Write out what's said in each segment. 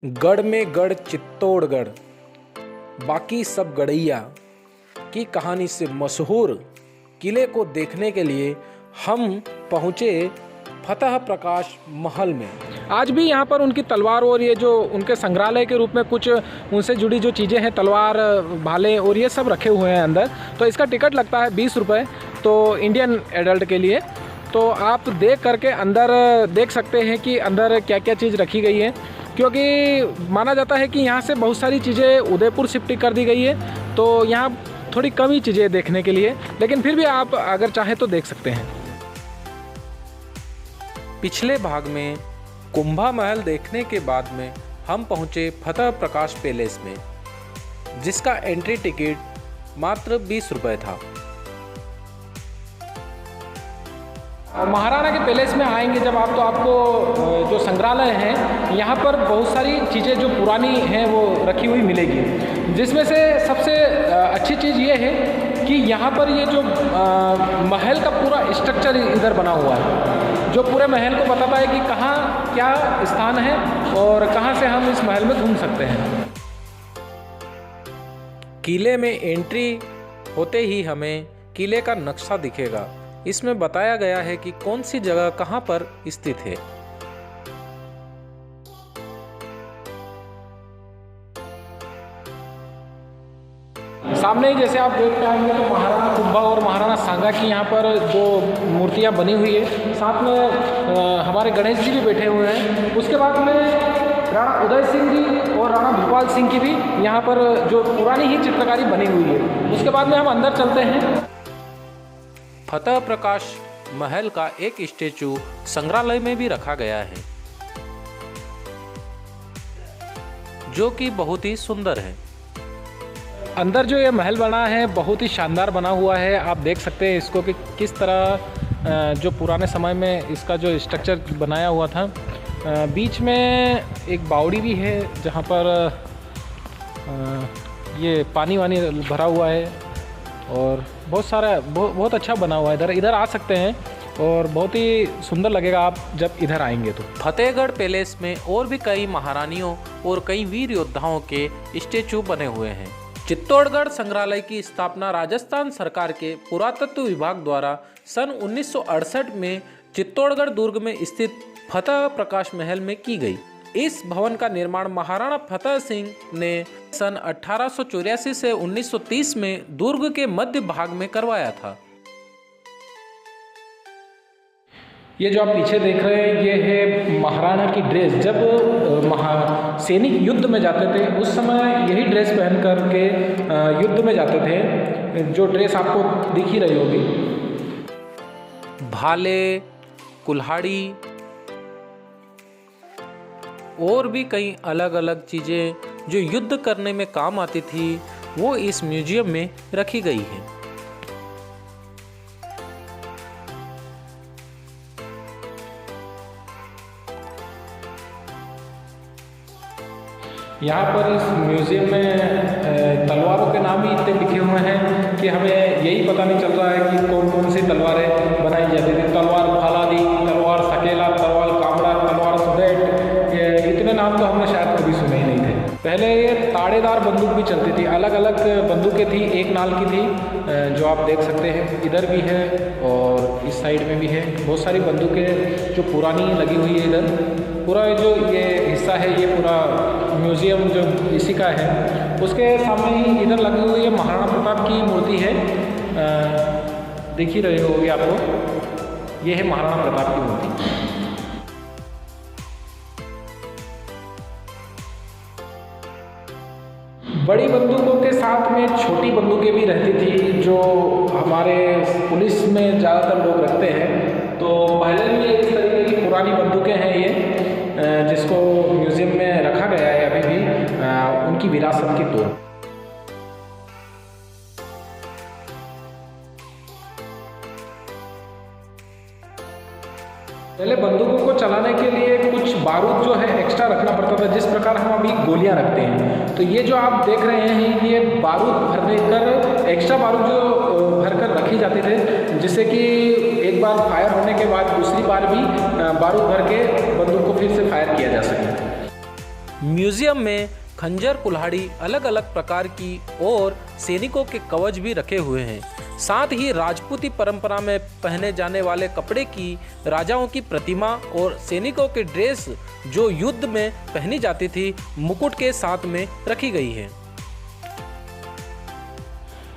गढ़ में गढ़ चित्तौड़गढ़, बाकी सब गढ़ैया की कहानी से मशहूर किले को देखने के लिए हम पहुँचे फतह प्रकाश महल में। आज भी यहाँ पर उनकी तलवार और ये जो उनके संग्रहालय के रूप में कुछ उनसे जुड़ी जो चीज़ें हैं, तलवार, भाले और ये सब रखे हुए हैं अंदर। तो इसका टिकट लगता है 20 रुपये, तो इंडियन एडल्ट के लिए। तो आप देख करके अंदर देख सकते हैं कि अंदर क्या क्या चीज़ रखी गई है, क्योंकि माना जाता है कि यहाँ से बहुत सारी चीज़ें उदयपुर शिफ्ट कर दी गई है, तो यहाँ थोड़ी कम ही चीज़ें देखने के लिए, लेकिन फिर भी आप अगर चाहें तो देख सकते हैं। पिछले भाग में कुंभा महल देखने के बाद में हम पहुँचे फतह प्रकाश पैलेस में, जिसका एंट्री टिकट मात्र 20 रुपये था। और महाराणा के पैलेस में आएंगे जब आप, तो आपको जो संग्रहालय है यहाँ पर बहुत सारी चीज़ें जो पुरानी हैं वो रखी हुई मिलेगी, जिसमें से सबसे अच्छी चीज़ ये है कि यहाँ पर ये जो महल का पूरा स्ट्रक्चर इधर बना हुआ है, जो पूरे महल को बताता है कि कहाँ क्या स्थान है और कहाँ से हम इस महल में घूम सकते हैं। किले में एंट्री होते ही हमें किले का नक्शा दिखेगा। इसमें बताया गया है कि कौन सी जगह कहाँ पर स्थित है। सामने ही जैसे आप देख पाएंगे तो महाराणा कुंभा और महाराणा सांगा की यहाँ पर जो मूर्तियाँ बनी हुई है, साथ में हमारे गणेश जी भी बैठे हुए हैं। उसके बाद में राणा उदय सिंह जी और राणा भूपाल सिंह की भी यहाँ पर जो पुरानी ही चित्रकारी बनी हुई है। उसके बाद में हम अंदर चलते हैं। फतह प्रकाश महल का एक स्टेचू संग्रहालय में भी रखा गया है, जो कि बहुत ही सुंदर है। अंदर जो ये महल बना है बहुत ही शानदार बना हुआ है। आप देख सकते हैं इसको कि किस तरह जो पुराने समय में इसका जो स्ट्रक्चर बनाया हुआ था। बीच में एक बावड़ी भी है जहाँ पर ये पानी वानी भरा हुआ है और बहुत अच्छा बना हुआ है। इधर आ सकते हैं और बहुत ही सुंदर लगेगा आप जब इधर आएंगे तो। फतेहगढ़ पैलेस में और भी कई महारानियों और कई वीर योद्धाओं के स्टेचू बने हुए हैं। चित्तौड़गढ़ संग्रहालय की स्थापना राजस्थान सरकार के पुरातत्व विभाग द्वारा सन 1968 में चित्तौड़गढ़ दुर्ग में स्थित फतह प्रकाश महल में की गई। इस भवन का निर्माण महाराणा फतेह सिंह ने सन 1884 से 1930 में दुर्ग के मध्य भाग में करवाया था। ये जो आप पीछे देख रहे हैं ये है महाराणा की ड्रेस। जब सैनिक युद्ध में जाते थे उस समय यही ड्रेस पहन करके युद्ध में जाते थे, जो ड्रेस आपको दिख ही रही होगी। भाले, कुल्हाड़ी और भी कई अलग अलग चीज़ें जो युद्ध करने में काम आती थी वो इस म्यूजियम में रखी गई है। यहाँ पर इस म्यूजियम में तलवारों के नाम ही इतने लिखे हुए हैं कि हमें यही पता नहीं चल रहा है कि कौन कौन सी तलवारें बनाई जाती थी। तलवार फालादी, तलवार सकेला, तलवार कामड़ा, तलवार सुडेट, ये इतने नाम तो हमने शायद कभी सुने ही नहीं थे। पहले ये ताड़ेदार बंदूक भी चलती थी, अलग अलग बंदूकें थी, एक नाल की थी, जो आप देख सकते हैं। इधर भी है और इस साइड में भी है। बहुत सारी बंदूकें जो पुरानी लगी हुई है इधर। पूरा जो ये हिस्सा है ये पूरा म्यूज़ियम जो इसी का है। उसके सामने ही इधर लगी हुई है महाराणा प्रताप की मूर्ति है, दिख ही रही होगी आपको। ये है महाराणा प्रताप की मूर्ति। बड़ी बंदूकों के साथ में छोटी बंदूकें भी रहती थी, जो हमारे पुलिस में ज़्यादातर लोग रखते हैं। तो पहले भी इस तरीके की पुरानी बंदूकें हैं ये, जिसको म्यूज़ियम में रखा गया है अभी भी उनकी विरासत के तौर। पहले बंदूकों को चलाने के लिए कुछ बारूद जो है एक्स्ट्रा रखना पड़ता था, जिस प्रकार हम अभी गोलियां रखते हैं। तो ये जो आप देख रहे हैं ये बारूद भरने कर एक्स्ट्रा बारूद जो भरकर रखी जाते थे, जिससे कि एक बार फायर होने के बाद दूसरी बार भी बारूद भर के बंदूक को फिर से फायर किया जा सके। म्यूजियम में खंजर, कुल्हाड़ी, अलग अलग प्रकार की और सैनिकों के कवच भी रखे हुए हैं। साथ ही राजपूती परंपरा में पहने जाने वाले कपड़े की, राजाओं की प्रतिमा और सैनिकों के ड्रेस जो युद्ध में पहनी जाती थी, मुकुट के साथ में रखी गई है।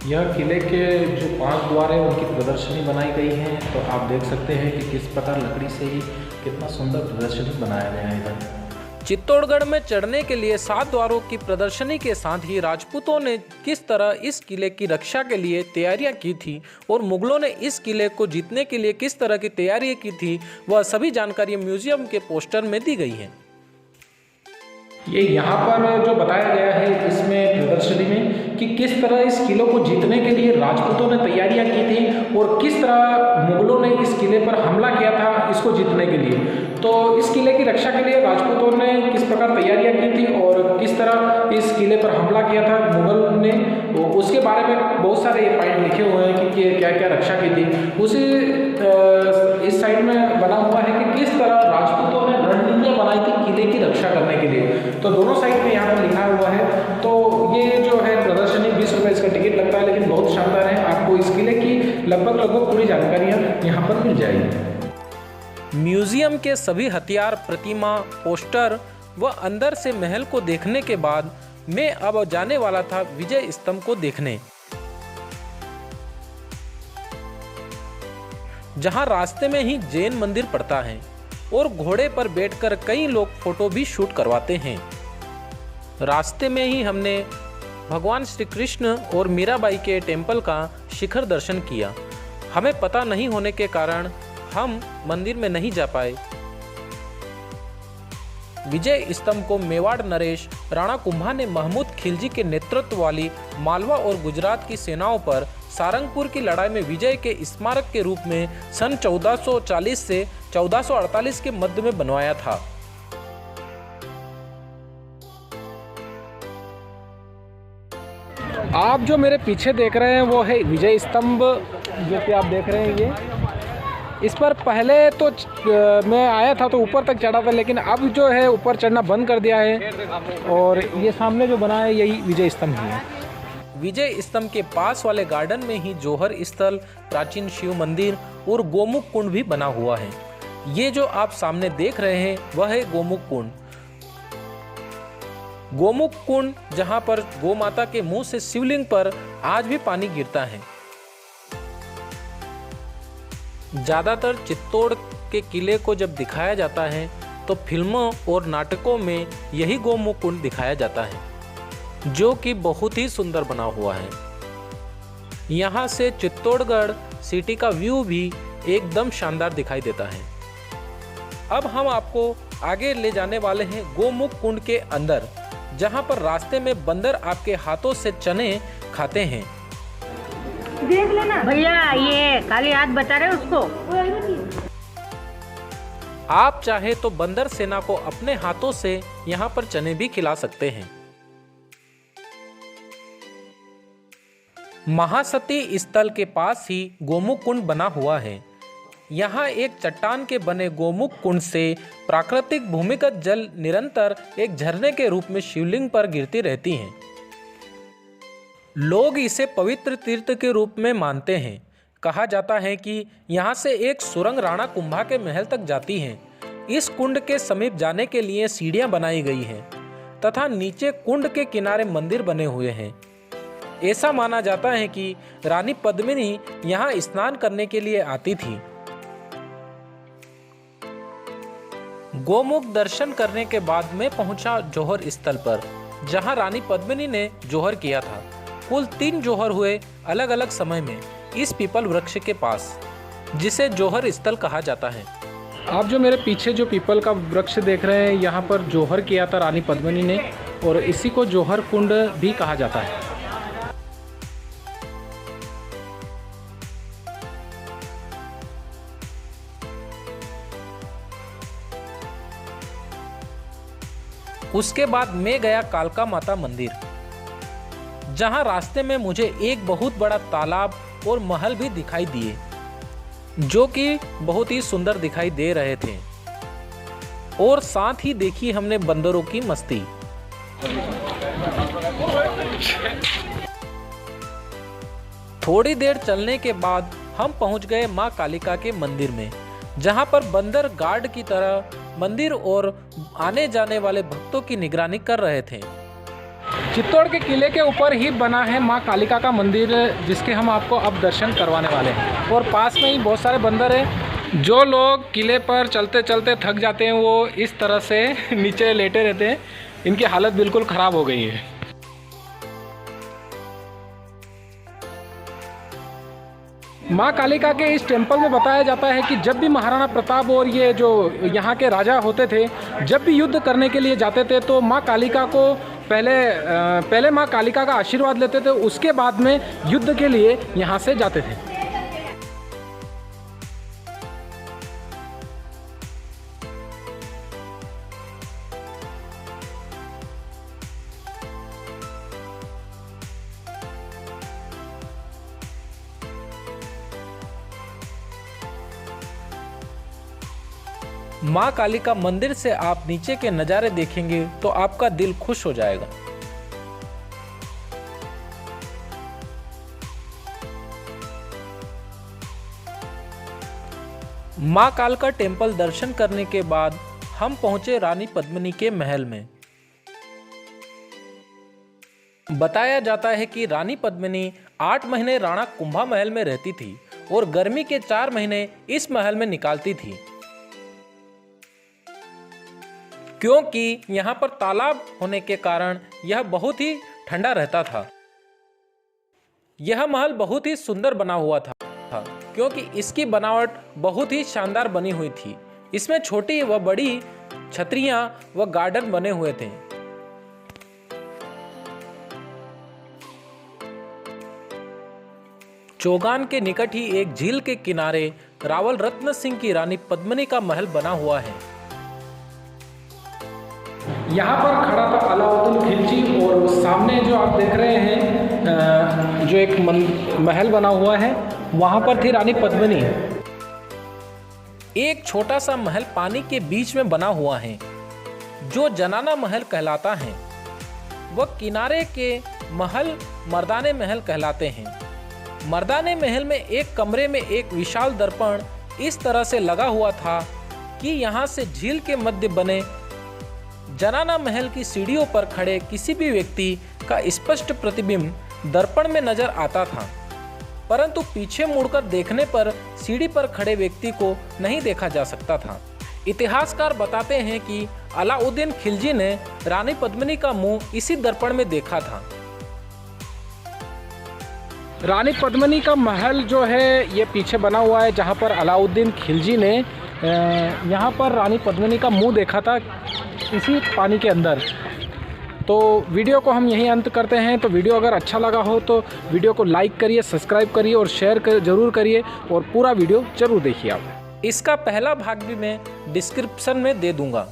यह किले के जो 5 द्वार है उनकी प्रदर्शनी बनाई गई है। तो आप देख सकते हैं कि किस प्रकार लकड़ी से ही कितना सुंदर प्रदर्शनी बनाया गया है इधर। चित्तौड़गढ़ में चढ़ने के लिए 7 द्वारों की प्रदर्शनी के साथ ही राजपूतों ने किस तरह इस किले की रक्षा के लिए तैयारियां की थी और मुगलों ने इस किले को जीतने के लिए किस तरह की तैयारियां की थी, वह सभी जानकारी म्यूजियम के पोस्टर में दी गई है। ये यहाँ पर जो बताया गया है इसमें प्रदर्शनी में कि किस तरह इस किले को जीतने के लिए राजपूतों ने तैयारियां की थी और किस तरह मुगलों ने इस किले पर हमला किया था इसको जीतने के लिए। तो इस किले की रक्षा के लिए राजपूतों ने किस प्रकार तैयारियां की थी और किस तरह इस किले पर हमला किया था मुगल ने, उसके बारे में बहुत सारे पॉइंट लिखे हुए हैं कि क्या क्या रक्षा की थी। उसी इस साइड में बना हुआ है कि किस तरह राजपूतों ने रणनीतियाँ बनाई थी किले की रक्षा करने के लिए। तो दोनों साइड में यहाँ पर लिखा हुआ है। तो ये जो है प्रदर्शनी 20 रुपये इसका टिकट लगता है, लेकिन बहुत शानदार है। आपको इस किले की लगभग पूरी जानकारियाँ यहाँ पर मिल जाएगी। म्यूजियम के सभी हथियार, प्रतिमा, पोस्टर व अंदर से महल को देखने के बाद मैं अब जाने वाला था विजय स्तंभ को देखने, जहां रास्ते में ही जैन मंदिर पड़ता है और घोड़े पर बैठकर कई लोग फोटो भी शूट करवाते हैं। रास्ते में ही हमने भगवान श्री कृष्ण और मीराबाई के टेम्पल का शिखर दर्शन किया। हमें पता नहीं होने के कारण हम मंदिर में नहीं जा पाए। विजय स्तंभ को मेवाड़ नरेश राणा कुंभा ने महमूद खिलजी के नेतृत्व वाली मालवा और गुजरात की सेनाओं पर सारंगपुर की लड़ाई में विजय के स्मारक के रूप में सन 1440 से 1448 के मध्य में बनवाया था। आप जो मेरे पीछे देख रहे हैं वो है विजय स्तंभ, जो कि आप देख रहे हैं ये। इस पर पहले तो मैं आया था तो ऊपर तक चढ़ा था, लेकिन अब जो है ऊपर चढ़ना बंद कर दिया है। और ये सामने जो बना है यही विजय स्तंभ है। विजय स्तंभ के पास वाले गार्डन में ही जौहर स्थल, प्राचीन शिव मंदिर और गोमुख कुंड भी बना हुआ है। ये जो आप सामने देख रहे हैं वह है गोमुख कुंड। गोमुख कुंड जहां पर गौ माता के मुंह से शिवलिंग पर आज भी पानी गिरता है। ज्यादातर चित्तौड़ के किले को जब दिखाया जाता है तो फिल्मों और नाटकों में यही गोमुख कुंड दिखाया जाता है, जो कि बहुत ही सुंदर बना हुआ है। यहाँ से चित्तौड़गढ़ सिटी का व्यू भी एकदम शानदार दिखाई देता है। अब हम आपको आगे ले जाने वाले हैं गोमुख कुंड के अंदर, जहाँ पर रास्ते में बंदर आपके हाथों से चने खाते हैं। देख लेना भैया, ये खाली हाथ बता रहे उसको। आप चाहे तो बंदर सेना को अपने हाथों से यहाँ पर चने भी खिला सकते हैं। महासती स्थल के पास ही गोमुख कुंड बना हुआ है। यहाँ एक चट्टान के बने गोमुख कुंड से प्राकृतिक भूमिगत जल निरंतर एक झरने के रूप में शिवलिंग पर गिरती रहती हैं। लोग इसे पवित्र तीर्थ के रूप में मानते हैं। कहा जाता है कि यहाँ से एक सुरंग राणा कुंभा के महल तक जाती है। इस कुंड के समीप जाने के लिए सीढ़ियाँ बनाई गई हैं तथा नीचे कुंड के किनारे मंदिर बने हुए हैं। ऐसा माना जाता है कि रानी पद्मिनी यहाँ स्नान करने के लिए आती थी। गोमुख दर्शन करने के बाद मैं पहुंचा जौहर स्थल पर, जहां रानी पद्मिनी ने जौहर किया था। कुल 3 जौहर हुए अलग अलग समय में इस पीपल वृक्ष के पास, जिसे जौहर स्थल कहा जाता है। आप जो मेरे पीछे जो पीपल का वृक्ष देख रहे हैं, यहाँ पर जौहर किया था रानी पद्मिनी ने, और इसी को जौहर कुंड भी कहा जाता है। उसके बाद मैं गया कालका माता मंदिर, जहां रास्ते में मुझे एक बहुत बड़ा तालाब और महल भी दिखाई दिए, जो कि बहुत ही सुंदर दिखाई दे रहे थे। और साथ ही देखी हमने बंदरों की मस्ती। थोड़ी देर चलने के बाद हम पहुंच गए मां कालिका के मंदिर में, जहां पर बंदर गार्ड की तरह मंदिर और आने जाने वाले भक्तों की निगरानी कर रहे थे। चित्तौड़ के किले के ऊपर ही बना है मां कालिका का मंदिर, जिसके हम आपको अब दर्शन करवाने वाले हैं। और पास में ही बहुत सारे बंदर हैं। जो लोग किले पर चलते चलते थक जाते हैं वो इस तरह से नीचे लेटे रहते हैं। इनकी हालत बिल्कुल ख़राब हो गई है। माँ कालिका के इस टेम्पल में बताया जाता है कि जब भी महाराणा प्रताप और ये जो यहाँ के राजा होते थे, जब भी युद्ध करने के लिए जाते थे तो माँ कालिका को पहले माँ कालिका का आशीर्वाद लेते थे, उसके बाद में युद्ध के लिए यहाँ से जाते थे। माँ कालिका मंदिर से आप नीचे के नज़ारे देखेंगे तो आपका दिल खुश हो जाएगा। माँ कालिका टेम्पल दर्शन करने के बाद हम पहुंचे रानी पद्मिनी के महल में। बताया जाता है कि रानी पद्मिनी 8 महीने राणा कुंभा महल में रहती थी और गर्मी के 4 महीने इस महल में निकालती थी, क्योंकि यहाँ पर तालाब होने के कारण यह बहुत ही ठंडा रहता था। यह महल बहुत ही सुंदर बना हुआ था क्योंकि इसकी बनावट बहुत ही शानदार बनी हुई थी। इसमें छोटी व बड़ी छतरियां व गार्डन बने हुए थे। चौगान के निकट ही एक झील के किनारे रावल रत्न सिंह की रानी पद्मिनी का महल बना हुआ है। यहाँ पर खड़ा था अलाउद्दीन खिलजी और सामने जो आप देख रहे हैं जो एक महल बना हुआ है, वहाँ पर थी रानी पद्मिनी। एक छोटा सा महल पानी के बीच में बना हुआ है जो जनाना महल कहलाता है। वह किनारे के महल मर्दाने महल कहलाते हैं। मर्दाने महल में एक कमरे में एक विशाल दर्पण इस तरह से लगा हुआ था कि यहाँ से झील के मध्य बने जनाना महल की सीढ़ियों पर खड़े किसी भी व्यक्ति का स्पष्ट प्रतिबिंब दर्पण में नजर आता था, परंतु पीछे मुड़कर देखने पर सीढ़ी पर खड़े व्यक्ति को नहीं देखा जा सकता था। इतिहासकार बताते हैं कि अलाउद्दीन खिलजी ने रानी पद्मिनी का मुंह इसी दर्पण में देखा था। रानी पद्मिनी का महल जो है ये पीछे बना हुआ है, जहाँ पर अलाउद्दीन खिलजी ने यहाँ पर रानी पद्मिनी का मुंह देखा था इसी पानी के अंदर। तो वीडियो को हम यहीं अंत करते हैं। तो वीडियो अगर अच्छा लगा हो तो वीडियो को लाइक करिए, सब्सक्राइब करिए और शेयर जरूर करिए और पूरा वीडियो जरूर देखिए आप। इसका पहला भाग भी मैं डिस्क्रिप्शन में दे दूंगा।